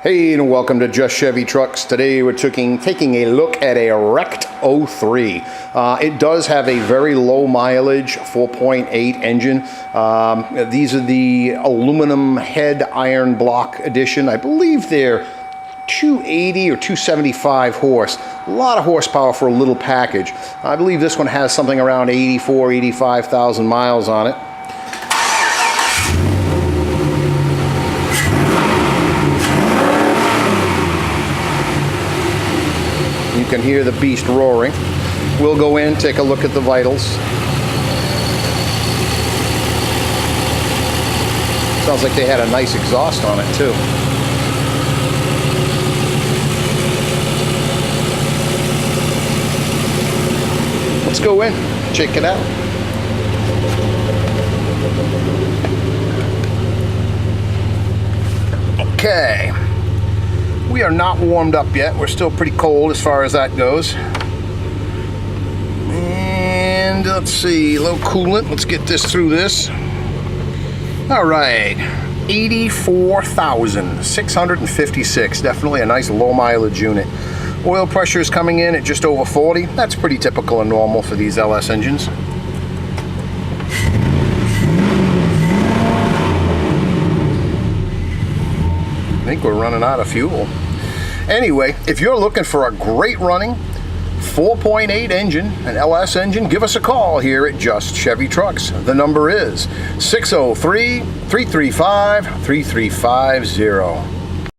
Hey, and welcome to Just Chevy Trucks. Today we're taking a look at a Wrecked 03. It does have a very low mileage 4.8 engine. These are the aluminum head iron block edition. I believe they're 280 or 275 horse. A lot of horsepower for a little package. I believe this one has something around 85,000 miles on it. You can hear the beast roaring. We'll go in, take a look at the vitals. Sounds like they had a nice exhaust on it too. Let's go in, check it out. Okay. We are not warmed up yet. We're still pretty cold as far as that goes. And let's see, low coolant. Let's get this through this. All right, 84,656. Definitely a nice low mileage unit. Oil pressure is coming in at just over 40. That's pretty typical and normal for these LS engines. I think we're running out of fuel. Anyway, if you're looking for a great running 4.8 engine, an LS engine, give us a call here at Just Chevy Trucks. The number is 603-335-3350.